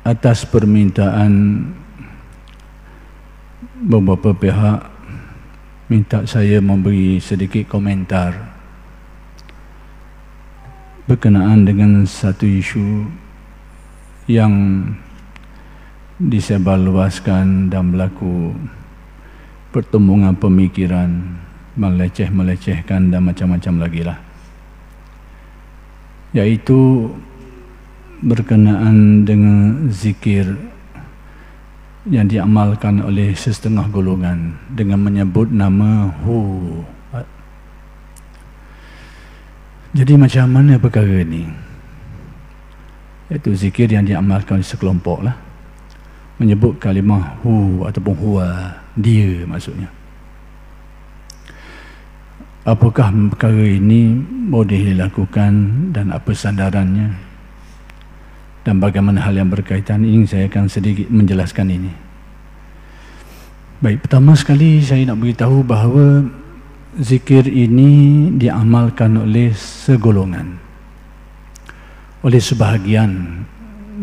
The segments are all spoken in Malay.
atas permintaan beberapa pihak minta saya memberi sedikit komentar berkenaan dengan satu isu yang disebarluaskan dan berlaku pertumbungan pemikiran, meleceh-melecehkan dan macam-macam lagi lah, iaitu berkenaan dengan zikir yang diamalkan oleh setengah golongan dengan menyebut nama Hu. Jadi macam mana perkara ini? Iaitu zikir yang diamalkan oleh sekelompok lah, menyebut kalimah Hu ataupun Huwa, dia maksudnya. Apakah perkara ini boleh dilakukan dan apa sandarannya? Dan bagaimana hal yang berkaitan ini, saya akan sedikit menjelaskan ini. Baik, pertama sekali saya nak beritahu bahawa zikir ini diamalkan oleh segolongan, oleh sebahagian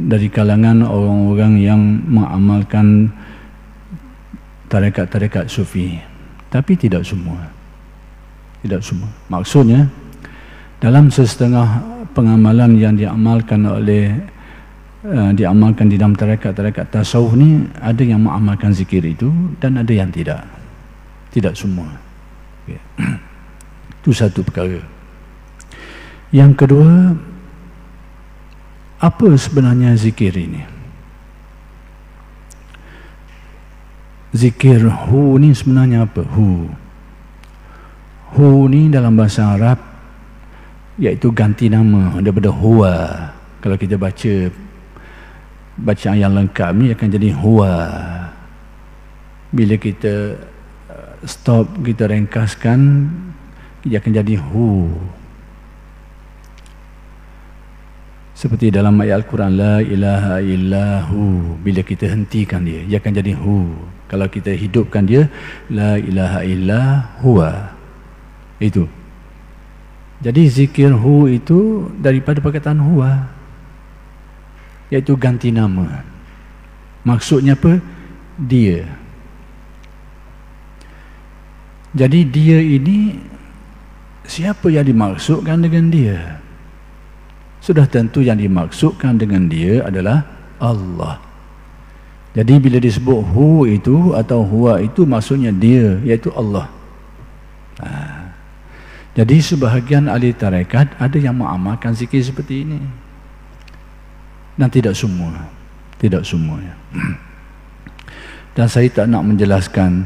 dari kalangan orang-orang yang mengamalkan tarekat-tarekat sufi, tapi tidak semua. Tidak semua. Maksudnya, dalam setengah pengamalan yang diamalkan di dalam tarekat-tarekat tasawuf ni, ada yang mengamalkan zikir itu dan ada yang tidak. Tidak semua. Okay. Itu satu perkara. Yang kedua, apa sebenarnya zikir ini? Zikir Hu ni sebenarnya apa? Hu ni dalam bahasa Arab iaitu ganti nama daripada Huwa. Kalau kita baca bacaan yang lengkap ni akan jadi Huwa. Bila kita stop, kita ringkaskan, dia akan jadi Hu. Seperti dalam ayat Al-Quran, La ilaha illahu, bila kita hentikan dia akan jadi Hu. Kalau kita hidupkan dia, La ilaha illa huwa. Itu. Jadi zikir Hu itu daripada perkataan Huwa, iaitu ganti nama. Maksudnya apa? Dia. Jadi dia ini, siapa yang dimaksudkan dengan dia? Sudah tentu yang dimaksudkan dengan dia adalah Allah. Jadi bila disebut Hu itu atau Huwa itu, maksudnya dia, iaitu Allah. Jadi sebahagian ahli tarekat ada yang mengamalkan zikir seperti ini, dan tidak semua. Tidak semuanya. Dan saya tak nak menjelaskan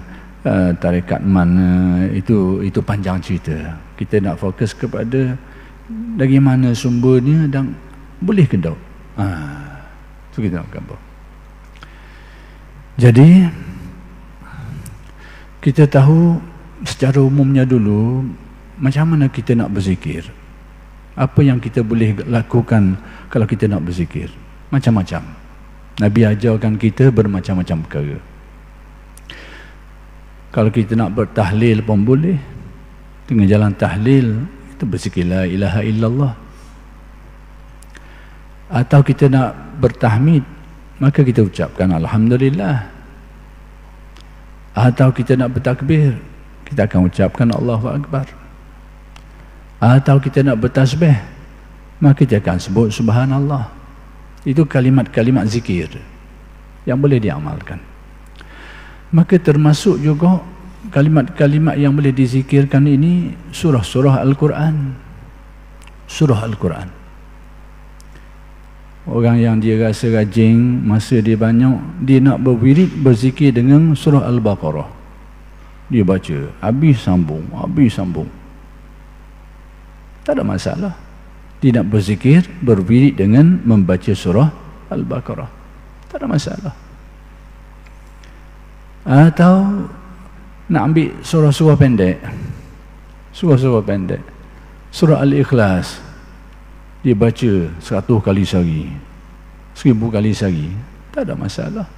tarekat mana, itu panjang cerita. Kita nak fokus kepada dari mana sumbernya dan boleh ke tak. Itu kita nak gambar. Jadi kita tahu secara umumnya dulu macam mana kita nak berzikir. Apa yang kita boleh lakukan kalau kita nak berzikir? Macam-macam. Nabi ajarkan kita bermacam-macam perkara. Kalau kita nak bertahlil pun boleh. Dengan jalan tahlil, kita berzikir La ilaha illallah. Atau kita nak bertahmid, maka kita ucapkan Alhamdulillah. Atau kita nak bertakbir, kita akan ucapkan Allahu Akbar. Atau kita nak bertasbih, maka kita akan sebut Subhanallah. Itu kalimat-kalimat zikir yang boleh diamalkan. Maka termasuk juga kalimat-kalimat yang boleh dizikirkan ini surah-surah Al-Quran. Surah Al-Quran. Orang yang dia rasa rajin, masa dia banyak, dia nak berwirid, berzikir dengan surah Al-Baqarah. Dia baca, habis sambung. Tak ada masalah. Dia nak berzikir, berwirid dengan membaca surah Al-Baqarah. Tak ada masalah. Atau nak ambil surah-surah pendek. Surah-surah pendek. Surah Al-Ikhlas, dia baca 100 kali sehari, 1000 kali sehari. Tak ada masalah.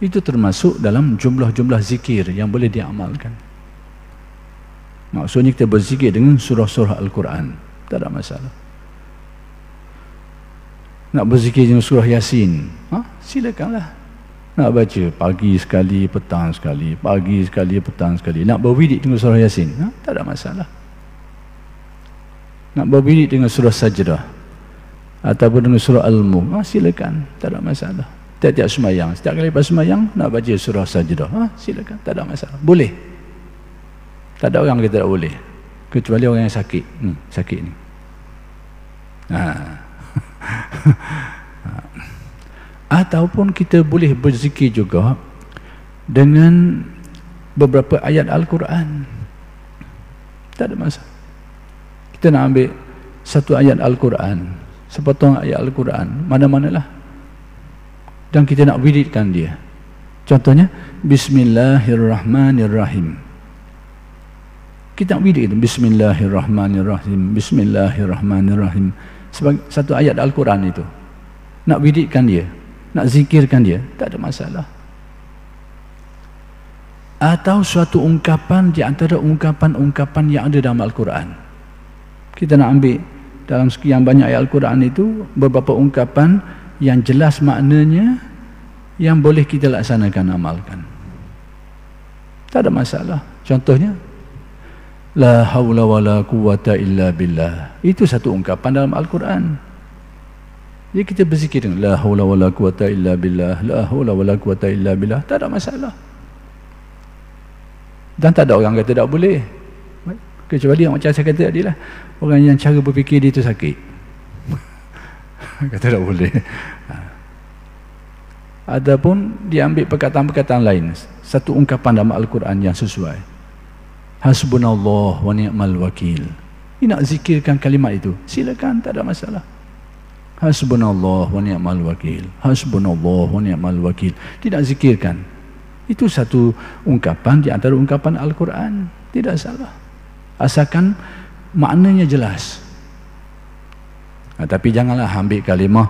Itu termasuk dalam jumlah-jumlah zikir yang boleh diamalkan. Maksudnya kita berzikir dengan surah-surah Al-Quran. Tak ada masalah. Nak berzikir dengan surah Yasin, silakanlah. Nak baca pagi sekali, petang sekali, pagi sekali, petang sekali. Nak berwirid dengan surah Yasin, tak ada masalah. Nak berwirid dengan surah Sajdah ataupun dengan surah Al-Mulk, silakan, tak ada masalah. Tiap-tiap semayang, setiap kali lepas semayang nak baca surah Sajdah, silakan, tak ada masalah. Boleh. Tak ada orang kata tak boleh, kecuali orang yang sakit. Sakit ni. Ataupun kita boleh berzikir juga dengan beberapa ayat Al-Quran. Tak ada masalah. Kita nak ambil satu ayat Al-Quran, sepotong ayat Al-Quran, mana-manalah, dan kita nak wiridkan dia. Contohnya Bismillahirrahmanirrahim. Kita nak wirid itu Bismillahirrahmanirrahim, Bismillahirrahmanirrahim, sebagai satu ayat Al-Quran itu. Nak wiridkan dia, nak zikirkan dia, tak ada masalah. Atau suatu ungkapan di antara ungkapan-ungkapan yang ada dalam Al-Quran. Kita nak ambil dalam sekian banyak ayat Al-Quran itu beberapa ungkapan yang jelas maknanya, yang boleh kita laksanakan, amalkan. Tak ada masalah. Contohnya la haula wala quwwata illa billah. Itu satu ungkapan dalam Al-Quran. Jadi kita berzikir dengan la haula wala quwwata illa billah, la haula wala quwwata illa billah, tak ada masalah. Dan tak ada orang kata tak boleh, kecuali yang macam saya kata tadi lah, orang yang cara berfikir dia tu sakit. Kata tak boleh. Adapun dia ambil perkataan-perkataan lain, satu ungkapan dalam Al-Quran yang sesuai. Hasbunallah wa ni'mal wakil. Dia nak zikirkan kalimat itu, silakan, tak ada masalah. Hasbunallah wa ni'mal wakil, hasbunallah wa ni'mal wakil. Tidak zikirkan. Itu satu ungkapan di antara ungkapan Al-Quran, tidak salah, asalkan maknanya jelas. Tapi janganlah ambil kalimah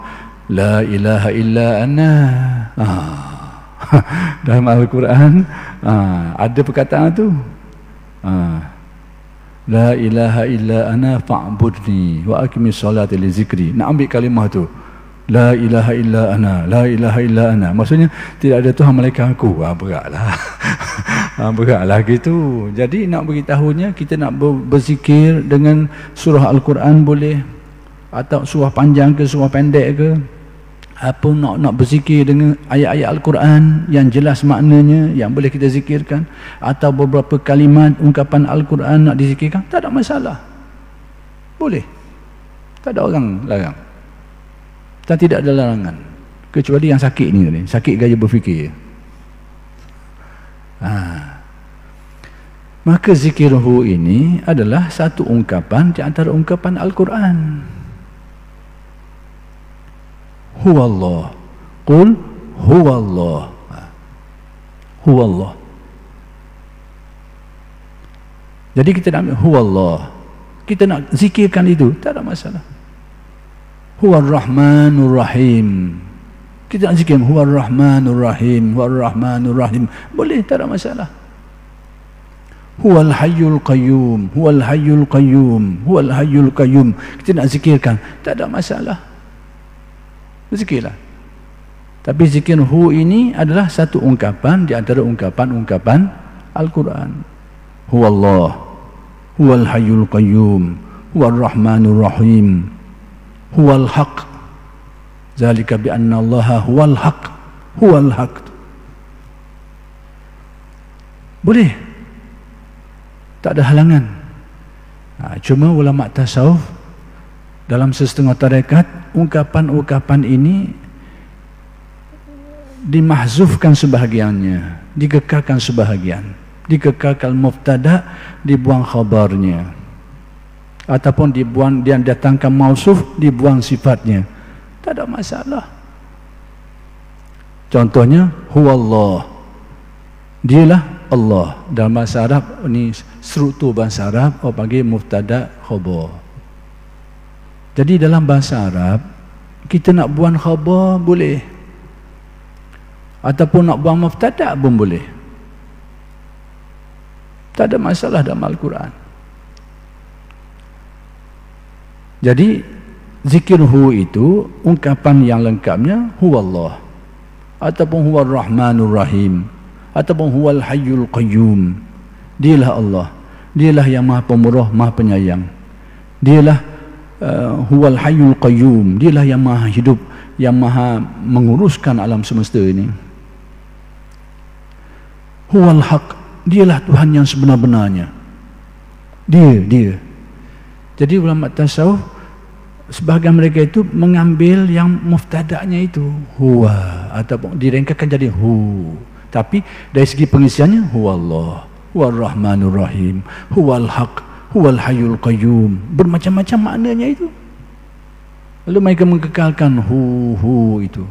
la ilaha illa ana. Dalam Al-Quran ada perkataan tu, la ilaha illa ana fa'budni wa aqimis salata li zikri. Nak ambil kalimah tu, la ilaha illa ana, la ilaha illa ana, maksudnya tidak ada Tuhan melainkan aku. Beratlah. Beratlah gitu. Jadi nak beritahunya, kita nak berzikir dengan surah Al-Quran boleh, atau surah panjang ke surah pendek ke, apa nak berzikir dengan ayat-ayat Al-Quran yang jelas maknanya, yang boleh kita zikirkan, atau beberapa kalimat ungkapan Al-Quran nak dizikirkan, tak ada masalah, boleh, tak ada orang larang, dan tidak ada larangan, kecuali yang sakit ni tadi, sakit gaya berfikir. Maka zikirhu ini adalah satu ungkapan di antara ungkapan Al-Quran. Huwallah, qul huwallah, huwallah. Jadi kita nak ambil huwallah, kita nak zikirkan itu, tak ada masalah. Huwarrahmanur rahim, kita nak zikir huwarrahmanur rahim, huwarrahmanur rahim, boleh, tak ada masalah. Huwal hayyul qayyum, huwal hayyul qayyum, huwal hayyul qayyum, kita nak zikirkan, tak ada masalah, zikirlah. Tapi zikir hu ini adalah satu ungkapan di antara ungkapan-ungkapan Al-Quran. Huwallah, huwal hayyul qayyum, huwar rahmanur rahim, huwal haq. Zalika bi anna Allaha huwal haq, huwal haq. Boleh, tak ada halangan. Cuma ulama tasawuf dalam sesetengah tarekat, ungkapan-ungkapan ini dimahzufkan sebahagiannya, dikekalkan sebahagian, dikekalkan mubtada, dibuang khabarnya, ataupun dibuang, dia datangkan mausuf, dibuang sifatnya, tak ada masalah. Contohnya huwallah, dialah Allah. Dalam bahasa Arab ini, struktur bahasa Arab orang panggil mubtada khabar. Jadi dalam bahasa Arab, kita nak buang khabar boleh, ataupun nak buang mubtada pun boleh, tak ada masalah dalam Al-Quran. Jadi Zikir hu itu ungkapan yang lengkapnya huwallah, ataupun huwar rahmanur rahim, ataupun huwal hayyul qayyum. Dialah Allah, dialah yang maha pemurah, maha penyayang. Dialah huwal hayyul qayyum, dialah yang maha hidup, yang maha menguruskan alam semesta ini. Huwal haq, dialah Tuhan yang sebenar-benarnya. Dia. Jadi ulama tasawuf sebahagian mereka itu mengambil yang muftadaknya itu huwa, ataupun direngkakan jadi hu, tapi dari segi pengisiannya huwallah, huwar rahmanur rahim, huwal haq, huwal hayyul qayyum. Bermacam-macam maknanya itu. Lalu mereka mengekalkan hu itu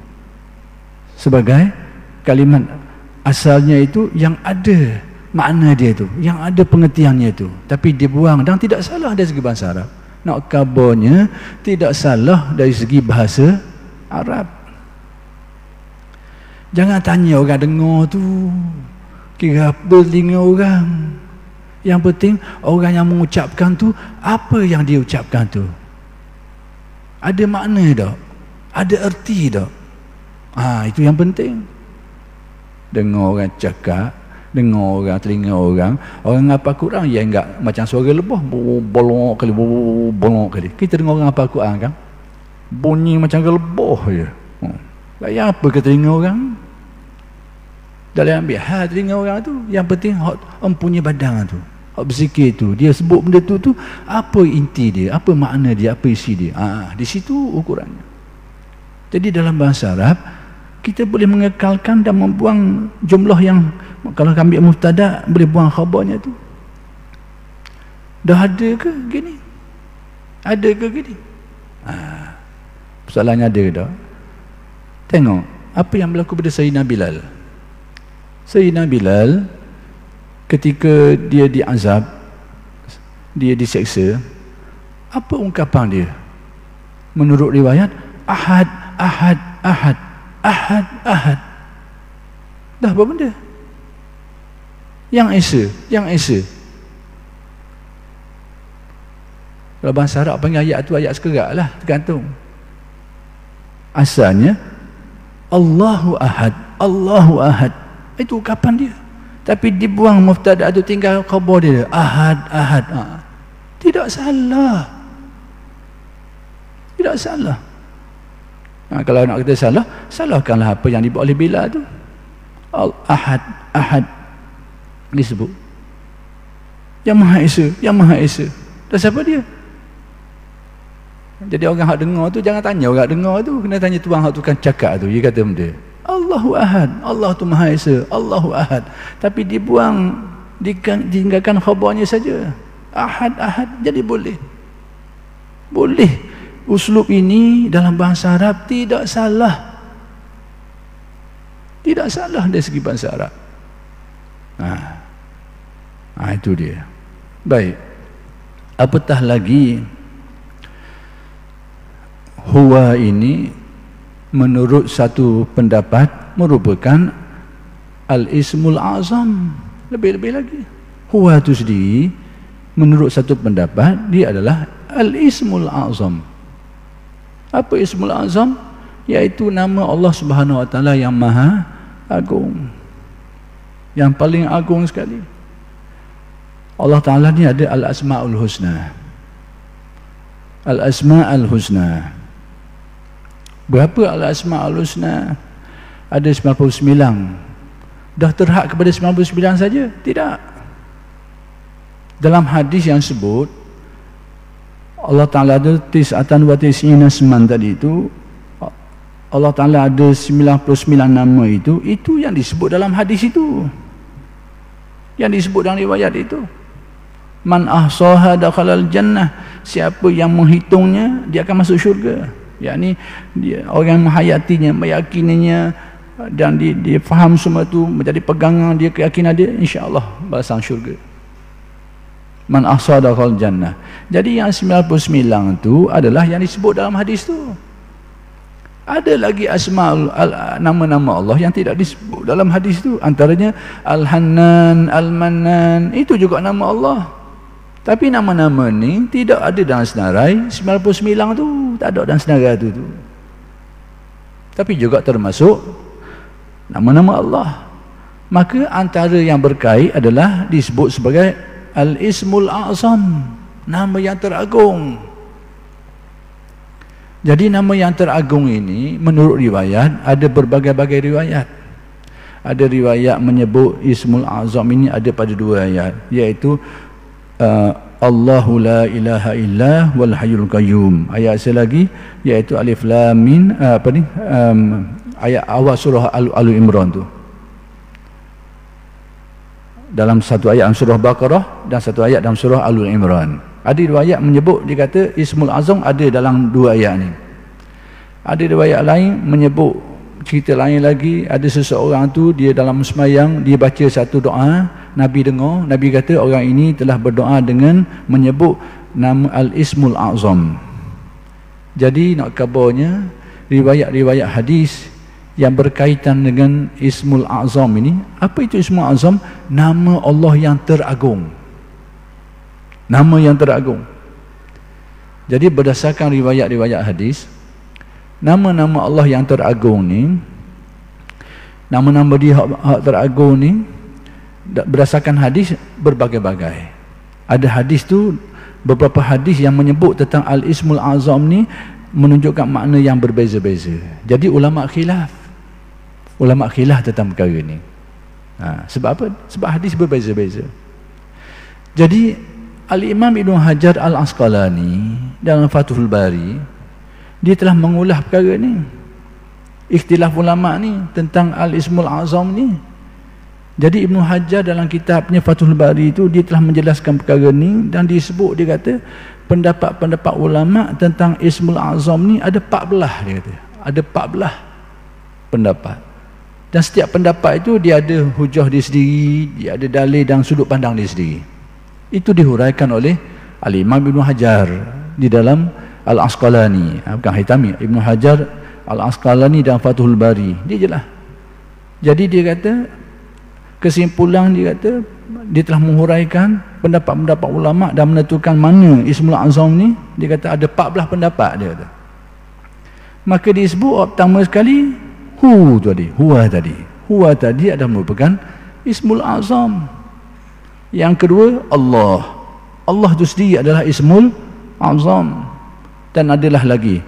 sebagai kalimat asalnya itu yang ada makna dia itu, yang ada pengertiannya itu, tapi dibuang. Dan tidak salah dari segi bahasa Arab. Nak kabarnya tidak salah dari segi bahasa Arab. Jangan tanya orang dengar tu kira apa telinga orang. Yang penting orang yang mengucapkan tu, apa yang dia ucapkan tu ada makna tak? Ada erti tak? Itu yang penting. Dengar orang cakap, dengar orang, telinga orang apa Quran yang enggak macam suara lebah bolong kali. Kita dengar orang apa Quran kan bunyi macam lebah je. Layan apa ke telinga orang? Dalam ambil telinga orang tu, yang penting hak empunya badan tu, hak berzikir tu, dia sebut benda tu apa inti dia, apa makna dia, apa isi dia. Di situ ukurannya. Jadi dalam bahasa Arab kita boleh mengekalkan dan membuang jumlah yang, kalau ambil mubtada boleh buang khabarnya tu. Dah ada ke gini? Ada ke gini? Soalannya ada dah. Tengok apa yang berlaku pada Sayyidina Bilal. Sayyidina Bilal ketika dia diazab, dia diseksa, apa ungkapan dia? Menurut riwayat, ahad, ahad, ahad, ahad, ahad. Dah apa benda? Yang esa, yang esa. Kalau bahasa Arab panggil ayat tu ayat sekerak lah, tergantung. Asalnya Allahu ahad, Allahu ahad. Itu ungkapan dia. Tapi dibuang mubtada tu, tinggal khabar dia, ahad, ahad. Tidak salah. Tidak salah. Kalau nak kata salah, salahkanlah apa yang dibuat oleh Bilal tu. Ahad, ahad disebut. Yang Maha Esa, yang Maha Esa. Dan siapa dia? Jadi orang hak dengar tu, jangan tanya orang dengar tu, kena tanya tuan hak tukang cakap tu. Dia kata benda Allahu ahad, Allah tu Maha Esa, Allahu ahad. Tapi dibuang, ditinggalkan khabarnya saja. Ahad, ahad. Jadi boleh. Boleh. Uslub ini dalam bahasa Arab tidak salah. Tidak salah dari segi bahasa Arab. Itu dia. Baik. Apatah lagi huwa ini menurut satu pendapat merupakan al-ismul azam. Lebih-lebih lagi, huwa itu sendiri menurut satu pendapat dia adalah al-ismul azam. Apa ismul azam? Iaitu nama Allah Subhanahu Wa Taala yang maha agung, yang paling agung sekali. Allah Ta'ala ni ada al-asma'ul husna. Al-asma'ul husna. Berapa al-asma'ul husna? Ada 99. Dah terhad kepada 99 saja? Tidak. Dalam hadis yang sebut Allah Ta'ala ada tis'atan wa tis'ina asman tadi itu, Allah Ta'ala ada 99 nama itu yang disebut dalam hadis itu, yang disebut dalam riwayat itu. Man ahsaha dakhalal jannah. Siapa yang menghitungnya, dia akan masuk syurga. Yakni dia orang menghayatinya, meyakininya, dan dia faham semua itu, menjadi pegangan dia, keyakinan dia, insya-Allah balasan syurga. Man ahsaha dakhalal jannah. Jadi yang 99 itu adalah yang disebut dalam hadis tu. Ada lagi asmaul nama-nama Allah yang tidak disebut dalam hadis tu. Antaranya Al-Hannan, Al-Mannan, itu juga nama Allah. Tapi nama-nama ni tidak ada dalam senarai 99 tu, tak ada dalam senarai tu. Tapi juga termasuk nama-nama Allah. Maka antara yang berkait adalah disebut sebagai Al-Ismul A'zam, nama yang teragung. Jadi nama yang teragung ini menurut riwayat ada berbagai-bagai riwayat. Ada riwayat menyebut Ismul A'zam ini ada pada 2 ayat, iaitu Allahu la ilaha illa wal hayyul qayyum. Ayat lagi iaitu Alif Lam Mim, ayat awal surah Al-Imran tu. Dalam satu ayat dalam surah Baqarah dan satu ayat dalam surah Al-Imran. Ada riwayat menyebut, dia kata Ismul A'zam ada dalam 2 ayat ni. Ada riwayat lain menyebut cerita lain lagi, ada seseorang tu dia dalam sembahyang dia baca satu doa, Nabi dengar, Nabi kata orang ini telah berdoa dengan menyebut nama Al-Ismul A'zam. Jadi nak kabarnya riwayat-riwayat hadis yang berkaitan dengan Ismul A'zam ini, apa itu Ismul A'zam? Nama Allah yang teragung. Nama yang teragung. Jadi berdasarkan riwayat-riwayat hadis, nama-nama Allah yang teragung ni, nama-nama dia hak teragung ni berdasarkan hadis berbagai-bagai. Ada hadis tu, beberapa hadis yang menyebut tentang Al-Ismul A'zam ni menunjukkan makna yang berbeza-beza. Jadi ulama khilaf tentang perkara ni. Sebab apa? Sebab hadis berbeza-beza. Jadi Al-Imam Ibn Hajar Al-Asqalani dalam Fathul Bari, dia telah mengulah perkara ni, ikhtilaf ulama ni tentang Al-Ismul A'zam ni. Jadi Ibn Hajar dalam kitabnya Fathul Bari itu dia telah menjelaskan perkara ni, dan disebut, dia kata pendapat-pendapat ulama tentang Ismul A'zam ni ada 14, dia kata. Ada 14 pendapat. Dan setiap pendapat itu dia ada hujah dia sendiri, dia ada dalil dan sudut pandang dia sendiri. Itu dihuraikan oleh Al-Imam Ibn Hajar di dalam Al-Asqalani, bukan Haytami, Ibn Hajar Al-Asqalani dalam Fathul Bari. Dia jelas. Jadi dia kata, kesimpulan dia kata, dia telah menghuraikan pendapat-pendapat ulama dan menentukan mana Ismul A'zam ni. Dia kata ada 14 pendapat, dia kata. Maka disebut pertama sekali Huwa tadi adalah merupakan Ismul A'zam. Yang kedua Allah itu sendiri adalah Ismul A'zam. Dan adalah lagi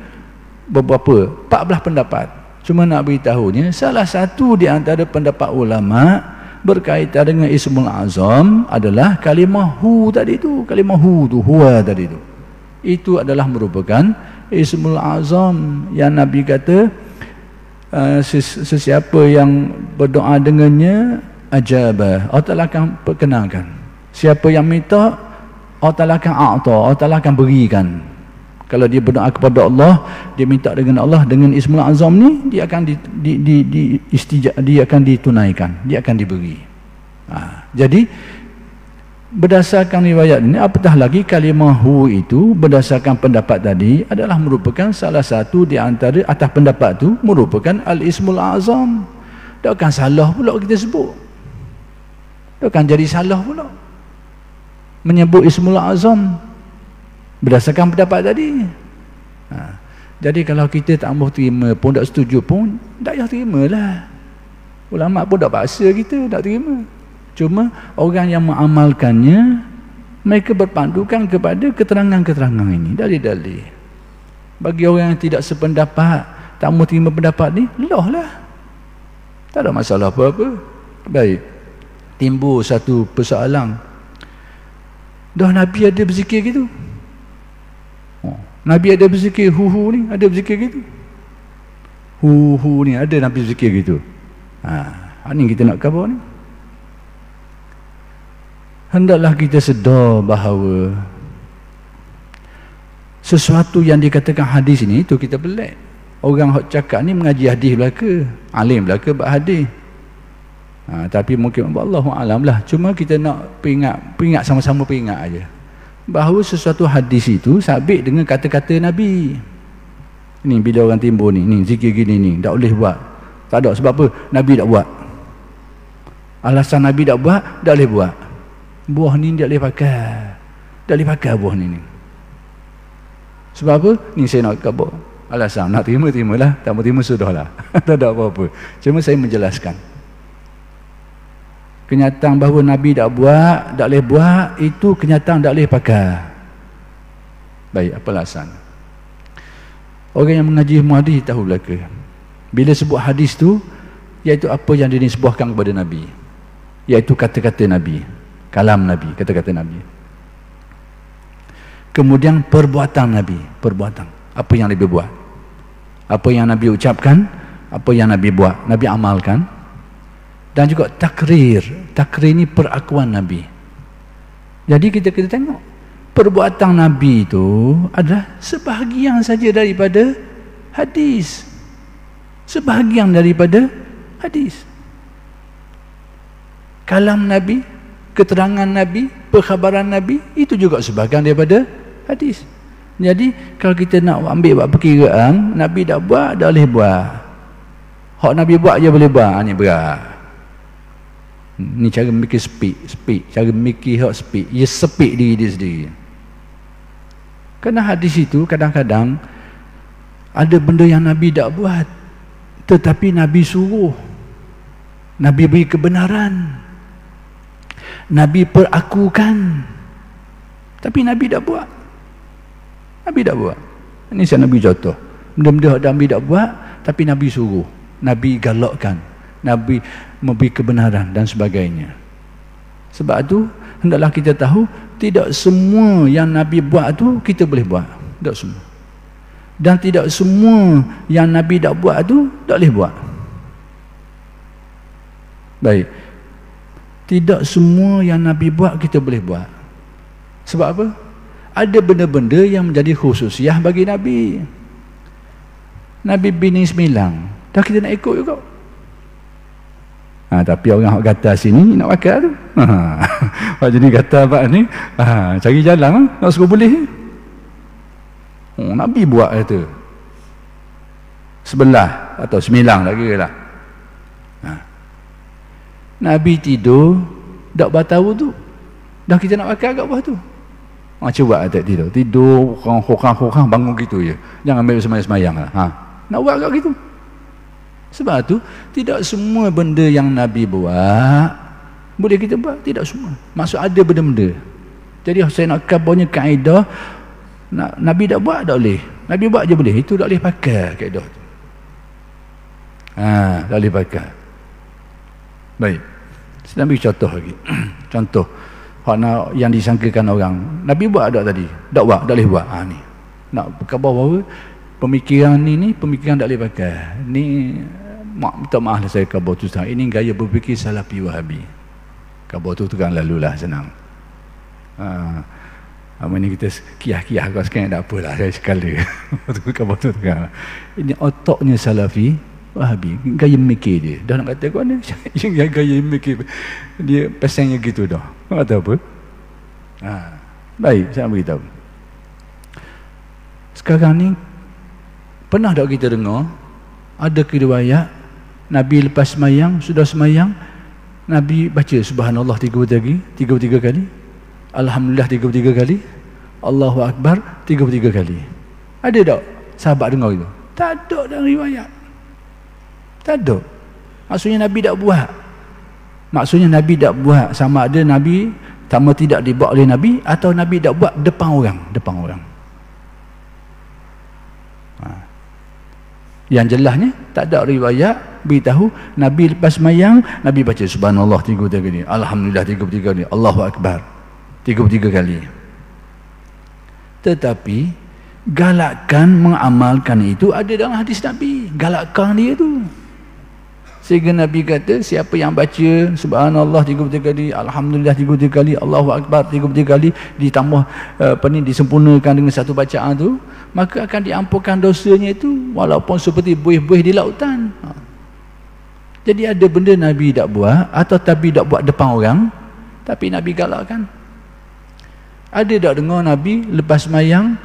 beberapa 14 pendapat. Cuma nak beritahunya, salah satu di antara pendapat ulama berkaitan dengan Ismul A'zam adalah kalimah hu tadi tu, kalimah hu tu, huwa tadi tu. Itu adalah merupakan Ismul A'zam yang Nabi kata, sesiapa yang berdoa dengannya ajabah, Allah Ta'ala akan perkenankan. Siapa yang minta, Allah Ta'ala akan a'ta, Allah Ta'ala akan berikan. Kalau dia berdoa kepada Allah, dia minta dengan Allah dengan Ismul A'zam ni, dia akan dia akan ditunaikan, dia akan diberi. Jadi berdasarkan riwayat ini, apatah lagi kalimah hu itu berdasarkan pendapat tadi adalah merupakan salah satu di antara atas pendapat tu merupakan Al-Ismul A'zam. Takkan salah pula kita sebut. Takkan jadi salah pula menyebut Ismul A'zam berdasarkan pendapat tadi. Jadi kalau kita tak mahu terima pun, tak setuju pun, tak payah terimalah. Ulama pun tak paksa kita tak terima. Cuma orang yang mengamalkannya, mereka berpandukan kepada keterangan-keterangan ini, dalil-dalil. Bagi orang yang tidak sependapat, tak mahu terima pendapat ni, loh lah, tak ada masalah apa-apa. Baik, timbul satu persoalan, dah Nabi ada berzikir gitu? Nabi ada berzikir hu ni, ada berzikir gitu? Hu ni ada Nabi berzikir gitu? Ini kita nak khabar ni. Hendaklah kita sedar bahawa sesuatu yang dikatakan hadis ini, itu kita pelik. Orang yang cakap ni mengaji hadis belaka, alim belaka bab hadis. Tapi mungkin Allahu alam lah. Cuma kita nak peringat sama-sama peringat aja bahawa sesuatu hadis itu sabit dengan kata-kata Nabi. Ni bila orang timbul ni zikir gini ni tak boleh buat. Tak ada, sebab apa? Nabi tak buat. Alasan Nabi tak buat, tak boleh buat. Buah ni tak boleh pakai. Tak boleh pakai buah ni. Sebab apa? Ni saya nak khabar. Alasan nak terima-terimalah, tak mau terima sudahlah. Tak ada apa-apa. Cuma saya menjelaskan. Kenyataan bahawa Nabi tak buat, tak boleh buat, itu kenyataan tak boleh pakai. Baik, apa alasan? Orang yang mengaji hadis tahu belaka. Bila sebut hadis tu, iaitu apa yang dinisbahkan kepada Nabi, iaitu kata-kata Nabi, kalam Nabi, kata-kata Nabi. Kemudian perbuatan Nabi, perbuatan, apa yang Nabi buat, apa yang Nabi ucapkan, apa yang Nabi buat, Nabi amalkan. Dan juga takrir, takrir ini perakuan Nabi. Jadi kita tengok perbuatan Nabi itu adalah sebahagian saja daripada hadis, sebahagian daripada hadis. Kalam Nabi, keterangan Nabi, perkhabaran Nabi, itu juga sebahagian daripada hadis. Jadi kalau kita nak ambil buat perkiraan, Nabi dah buat, dah boleh buat. Hak Nabi buat je boleh buat, ni berat. Ni cara mikir speak, cara mikir hak speak. Ia speak diri dia sendiri. Kerana hadis itu kadang-kadang ada benda yang Nabi tak buat, tetapi Nabi suruh, Nabi beri kebenaran, Nabi perakukan, tapi Nabi tak buat. Nabi tak buat. Ini saya Nabi contoh. Benda-benda yang Nabi tak buat, tapi Nabi suruh, Nabi galakkan, Nabi memberi kebenaran dan sebagainya. Sebab tu hendaklah kita tahu, tidak semua yang Nabi buat tu kita boleh buat. Tak semua. Dan tidak semua yang Nabi tak buat tu tak boleh buat. Baik. Tidak semua yang Nabi buat kita boleh buat. Sebab apa? Ada benda-benda yang menjadi khususiah bagi Nabi. Nabi bini 9, dah kita nak ikut juga. Tapi orang yang kata sini nak pakai tu. Jadi kata apa ni? Cari jalan nak suruh boleh. Nabi buat kata 11 atau 9 lah kira lah. Nabi tidur tak bertahu tu, dah kita nak pakai agak bawah tu. Cuba tak tidur khokang bangun gitu je. Jangan ambil semayang-semayang lah. Nak buat agak gitu. Sebab tu tidak semua benda yang Nabi buat boleh kita buat, tidak semua. Maksud ada benda-benda. Jadi saya nak kabarnya kaedah, Nabi tak buat tak boleh, Nabi buat je boleh. Itu tak boleh pakai kaedah tu. Tak boleh pakai. Baik, saya ambil contoh lagi. Contoh yang disangkakan orang, Nabi buat tak tadi? Tak buat, tak boleh buat. Ni nak khabar bahawa pemikiran ni pemikiran tak boleh pakai. Ni minta maaf lah saya khabar tu sekarang. Ini gaya berfikir Salafi Wahabi. Khabar tu kan lalulah, senang. Apa ni kita kiyah-kiyah kau sekarang tak apalah, saya sekala. Khabar tu kan. Ini otaknya Salafi Wahabi, gaya mikir dia. Dah nak kata kau ni gaya mikir dia pesannya gitu dah. Kau kata apa? Baik, saya beritahu. Sekarang ni pernah tak kita dengar ada riwayat Nabi lepas semayang, sudah semayang, Nabi baca subhanallah 33 kali, alhamdulillah 33 kali, Allahu Akbar 33 kali. Ada tak sahabat dengar itu? Tak ada dalam riwayat. Tak ada. Maksudnya Nabi tak buat. Maksudnya Nabi tak buat, sama ada Nabi sama tidak dibuat oleh Nabi, atau Nabi tak buat depan orang. Yang jelasnya tak ada riwayat beritahu Nabi lepas semayang Nabi baca subhanallah 33 kali, alhamdulillah 33 kali, Allahu Akbar 33 kali. Tetapi galakkan mengamalkan itu ada dalam hadis Nabi, galakkan dia tu. Sehingga Nabi kata siapa yang baca subhanallah 33 kali, alhamdulillah 33 kali, Allahu Akbar 33 kali, ditambah disempurnakan dengan satu bacaan tu, maka akan diampunkan dosanya itu walaupun seperti buih-buih di lautan. Jadi ada benda Nabi tak buat, atau Nabi tak buat depan orang, tapi Nabi galakkan. Ada tak dengar Nabi lepas semayang,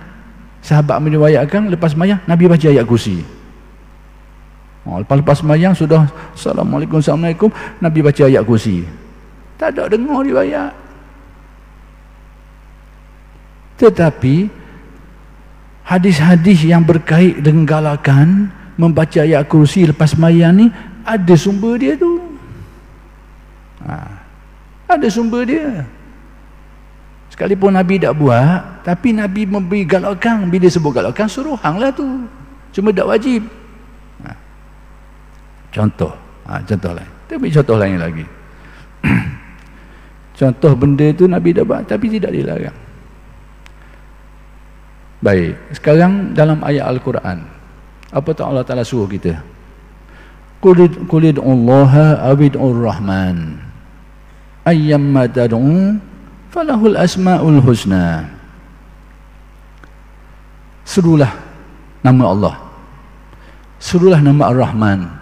sahabat meriwayatkan lepas semayang Nabi baca ayat kursi. Lepas semayang sudah Assalamualaikum, Nabi baca ayat kursi. Tak ada dengar riwayat. Tetapi hadis-hadis yang berkait dengan galakan membaca ayat kursi lepas sembahyang ni, ada sumber dia tu. Ada sumber dia. Sekalipun Nabi tak buat, tapi Nabi memberi galakan. Bila sebut galakan, suruh hanglah tu, cuma tak wajib. Contoh lain. Tapi contoh lain lagi. Contoh benda tu Nabi dah buat tapi tidak dilarang. Baik, sekarang dalam ayat Al-Quran, apa tak Allah Ta'ala suruh kita? Qul ud'ullaha aw ud'ur rahman ayyamma tad'u falahul asmaul husna. Serulah nama Allah, serulah nama Ar-Rahman.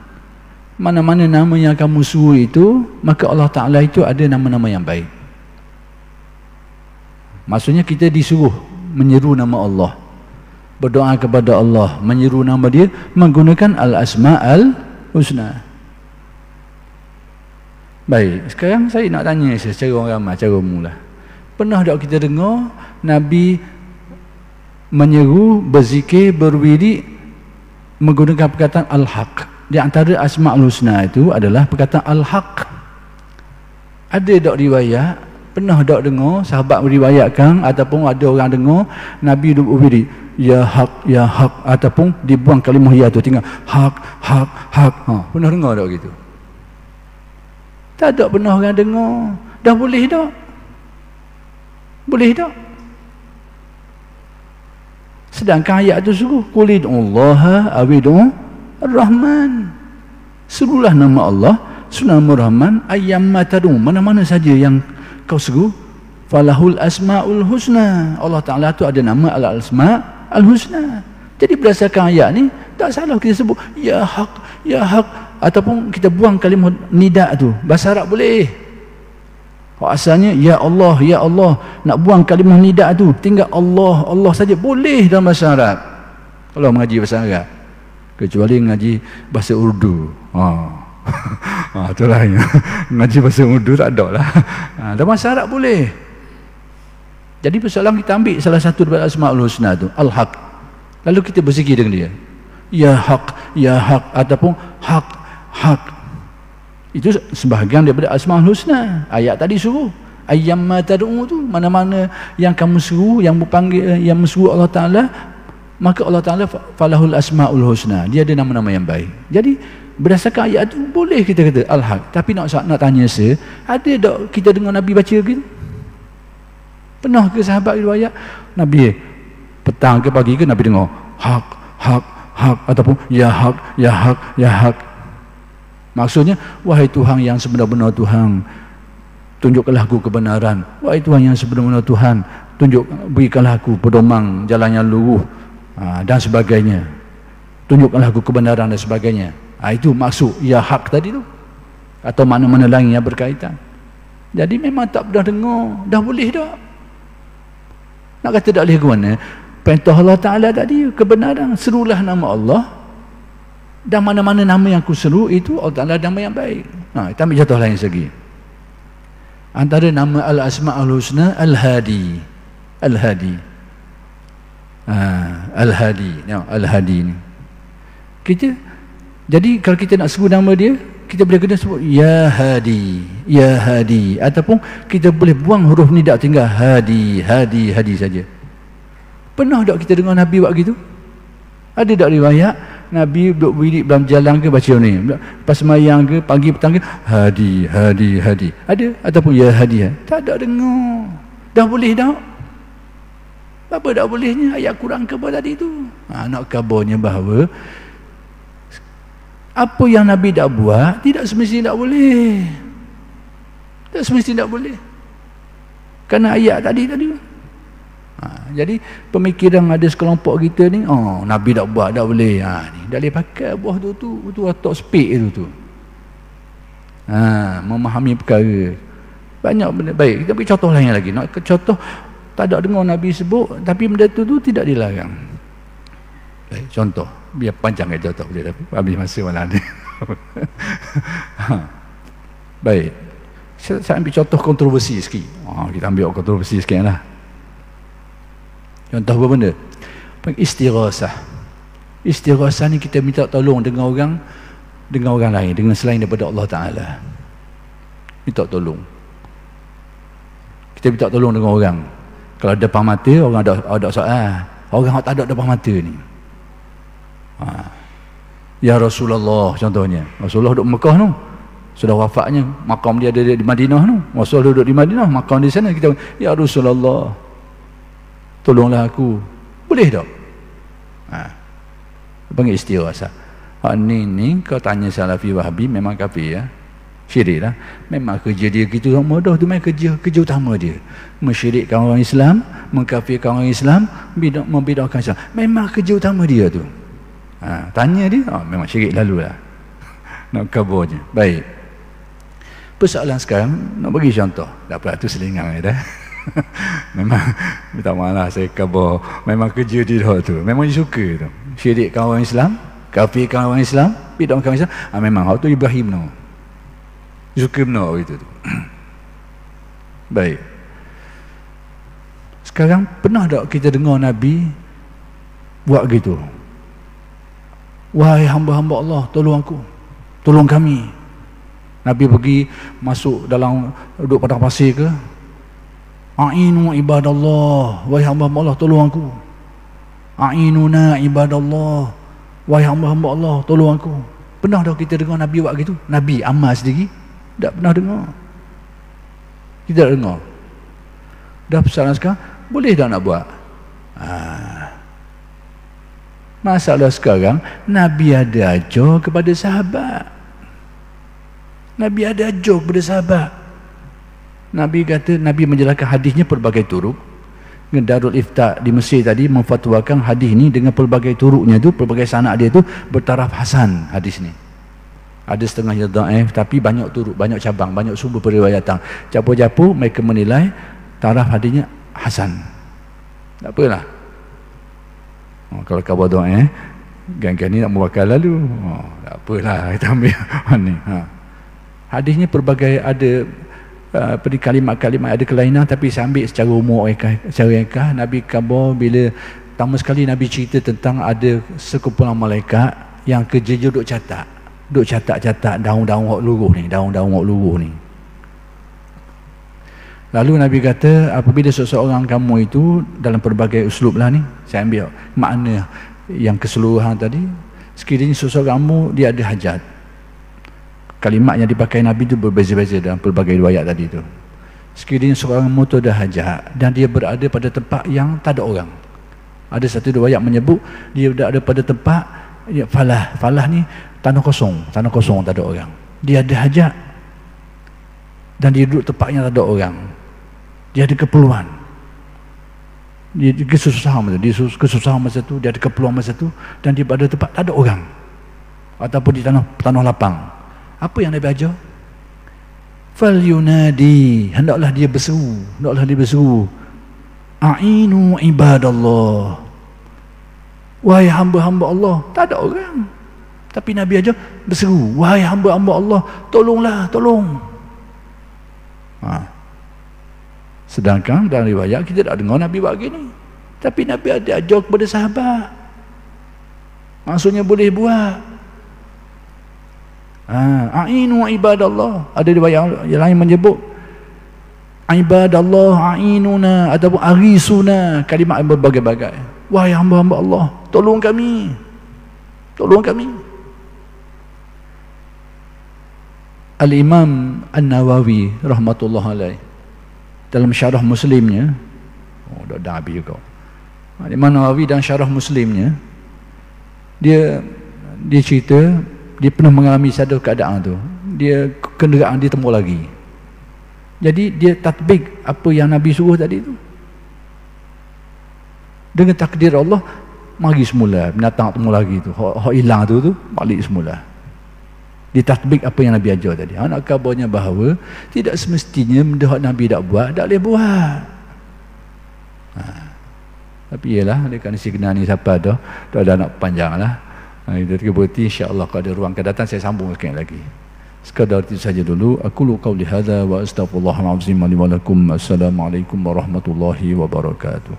Mana-mana nama yang kamu suruh itu, maka Allah Ta'ala itu ada nama-nama yang baik. Maksudnya kita disuruh menyeru nama Allah, berdoa kepada Allah, menyeru nama dia menggunakan Al-Asma'ul Husna. Baik, sekarang saya nak tanya secara orang ramai, cara mula. Pernah tak kita dengar Nabi menyeru, berzikir, berwirid menggunakan perkataan Al-Haq? Di antara Asma'ul Husna itu adalah perkataan Al-Haq. Ada tak riwayat, pernah tak dengar sahabat meriwayatkan ataupun ada orang dengar Nabi berwirid ya haq ya haq, ataupun dibuang kalimah ya tu, tinggal haq haq haq. Pernah dengar tak gitu? Tak ada pernah orang dengar. Dah boleh tak? Boleh tak? Sedangkan ayat tu suruh qul ud'ullaha aw ud'ur Ar-Rahman. Serulah nama Allah, serulah nama Rahman, ayyamma tad'u, mana-mana saja yang kau seru, falahul asmaul husna. Allah Ta'ala tu ada nama al-asma al-husna. Jadi berdasarkan ayat ni, tak salah kita sebut ya haq ya haq, ataupun kita buang kalimah nida tu. Bahasa Arab boleh. Asalnya ya Allah ya Allah, nak buang kalimah nida tu tinggal Allah Allah saja, boleh dalam bahasa Arab kalau mengaji bahasa Arab, kecuali mengaji bahasa Urdu. Itulah mengaji bahasa Urdu tak ada lah. Dalam bahasa Arab boleh. Jadi persoalan kita ambil salah satu daripada Asma'ul Husna tu, Al-Haq, lalu kita berzikir dengan dia ya haq ataupun haq haq. Itu sebahagian daripada Asma'ul Husna. Ayat tadi suruh ayyamma tad'u tu, mana-mana yang kamu suruh, yang berpanggil, yang mensuruh Allah Ta'ala, maka Allah Ta'ala falahul asma'ul husna, dia ada nama-nama yang baik. Jadi berdasarkan ayat tu boleh kita kata Al-Haq. Tapi nak tanya saya, ada tak kita dengar Nabi baca gitu? Pernah ke sahabat riwayat Nabi petang ke pagi ke Nabi dengar haq haq haq ataupun ya haq ya haq ya haq? Maksudnya, wahai Tuhan yang sebenar-benar Tuhan, tunjukkanlah aku kebenaran. Wahai Tuhan yang sebenar-benar Tuhan, berikanlah aku pedoman jalan yang lurus, dan sebagainya. Tunjukkanlah aku kebenaran dan sebagainya. Itu maksud ya hak tadi tu, atau mana-mana lain yang berkaitan. Jadi memang tak pernah dengar. Dah boleh tak? Nak kata tak boleh ke mana? Perintah Allah Ta'ala tadi kebenaran, serulah nama Allah, dan mana-mana nama yang aku seru itu Allah Ta'ala nama yang baik. Kita ambil contoh lain lagi. Antara nama Al-Asma'ul Husna Al-Hadi. Al-Hadi. Al-Hadi. Al-Hadi ni. Jadi kalau kita nak sebut nama dia, kita boleh kena sebut ya Hadi, ya Hadi, ataupun kita boleh buang huruf ni, tak tinggal Hadi, Hadi, Hadi saja. Pernah tak kita dengar Nabi buat gitu? Ada tak riwayat Nabi duduk wirid dalam jalan ke baca ni, pas sembahyang ke pagi petang ke Hadi, Hadi, Hadi? Ada? Ataupun ya Hadi? Tak ada dengar. Dah boleh tak? Apa tak bolehnya ayat Quran khabar tadi tu? Nak khabarnya bahawa apa yang Nabi tak buat tidak semestinya tak boleh. Tak semestinya tak boleh. Kerana ayat tadi. Jadi pemikiran ada sekelompok kita ni, Nabi tak buat, tak boleh. Ni dah boleh pakai buah tu otak speak tu. Memahami perkara. Banyak benda. Baik, kita ambil contoh lain lagi. Nak contoh tak ada dengar Nabi sebut, tapi benda tu tidak dilarang. Baik, contoh. Biar panjang aja contoh boleh, tapi habis masa malam ni. Baik. Saya ambil contoh kontroversi sikit. Kita ambil kontroversi sikit lah. Contoh apa benda? Istighasah. Istighasah ni kita minta tolong dengan orang lain, dengan selain daripada Allah Ta'ala. Minta tolong. Kita minta tolong dengan orang. Kalau depan mata, orang ada soal. Orang tak ada depan mata ni. Ya Rasulullah contohnya. Rasulullah duduk Mekah tu. Sudah wafatnya, makam dia ada di Madinah tu. Rasulullah duduk di Madinah, makam di sana. Kita, ya Rasulullah, tolonglah aku. Boleh tak? Panggil istighasah. Ni kau tanya Salafi Wahabi memang kafir ya. Syirik lah. Memang kerja dia gitu sama dah tu, memang kerja utama dia. Mensyirikkan orang Islam, mengkafirkan orang Islam, membidahkan Islam. Memang kerja utama dia tu. Tanya dia, memang syirik lalu lah. Nak kabarnya. Baik. Persoalan sekarang, nak bagi contoh. Tak apa, tu selingan dah. Memang, minta maaf lah saya kabar. Memang kerja dia tu. Memang dia suka tu. Syirikkan orang Islam, kafirkan orang Islam, bidahkan orang Islam. Memang, hal tu Ibrahim no. Suka benar itu tu. Baik. Sekarang pernah tak kita dengar Nabi buat gitu? Wahai hamba-hamba Allah, tolong aku, tolong kami. Nabi pergi masuk dalam duduk padang pasir ke? A'inu ibadallah, wahai hamba-hamba Allah, tolong aku. A'inuna ibadallah, wahai hamba-hamba Allah, tolong aku. Pernah tak kita dengar Nabi buat gitu? Nabi amal sendiri tak pernah dengar. Kita tak dengar. Dah persoalan sekarang, boleh tak nak buat? Masalah sekarang, Nabi ada ajar kepada sahabat. Nabi ada ajar kepada sahabat. Nabi kata, Nabi menjelaskan hadisnya pelbagai turuk. Darul Ifta di Mesir tadi memfatwakan hadis ni dengan pelbagai turuknya tu, pelbagai sanad dia tu bertaraf hasan hadis ni. Ada setengah yang dhaif, tapi banyak turuk, banyak cabang, banyak sumber periwayatan. Capo-capo mereka menilai taraf hadisnya hasan. Tak apalah. Kalau khabar dhaif, gang-gang ni nak mewakal lalu. Tak apalah, kita ambil ni. Hadisnya pelbagai ada kalimat-kalimat ada kelainan, tapi saya ambil secara umum, secara ringkas. Nabi khabar bila pertama sekali Nabi cerita tentang ada sekumpulan malaikat yang kerja duduk catat daun-daun hak luruh ni, daun-daun hak luruh ni. Lalu Nabi kata, apabila seseorang kamu itu dalam pelbagai uslub lah ni, saya ambil makna yang keseluruhan tadi, sekiranya seseorang kamu dia ada hajat. Kalimat yang dipakai Nabi itu berbeza-beza dalam pelbagai riwayat tadi tu. Sekiranya seorang kamu tu ada hajat dan dia berada pada tempat yang tak ada orang. Ada satu riwayat menyebut dia berada pada tempat falah ni tanah kosong tak ada orang. Dia ada hajat dan dia duduk tempat yang tak ada orang. Dia ada keperluan, dia kesusahan masa tu, dia ada keperluan masa tu, dan dia berada tempat tak ada orang ataupun di tanah lapang. Apa yang Nabi ajar? Fal yunadi, hendaklah dia berseru, a'inu ibadallah, wahai hamba-hamba Allah. Tak ada orang, tapi Nabi ajar berseru, wahai hamba-hamba Allah, tolonglah, tolong. Sedangkan dalam riwayat kita tak dengar Nabi buat gini, tapi Nabi ada ajar kepada sahabat. Maksudnya boleh buat. A'inu ibadallah. Ada riwayat yang lain menyebut ibadallah a'inuna ataupun arisuna, kalimat yang berbagai-bagai. Wahai hamba-hamba Allah, tolong kami, tolong kami. Al-Imam An-Nawawi rahmatullah alaih dalam syarah Muslimnya, dah habis juga. Al-Imam Nawawi dalam syarah Muslimnya, dia cerita dia pernah mengalami satu keadaan tu. Dia kenderaan dia tembus lagi. Jadi dia tatbik apa yang Nabi suruh tadi tu. Dengan takdir Allah, mari semula binatang tembus lagi tu. Hak hilang tu balik semula. Dia tatbik apa yang Nabi ajar tadi. Nak kabarnya bahawa tidak semestinya benda hak Nabi tak buat, tak boleh buat. Tapi ialah dia kan si kenal ni siapa dah nak panjang lah. Itu berarti insya-Allah kalau ada ruang akan datang saya sambung sekali lagi. Sekadar itu saja dulu. Aku lu qauli hadza wa astaghfirullahal azim li wa lakum. Assalamualaikum warahmatullahi wabarakatuh.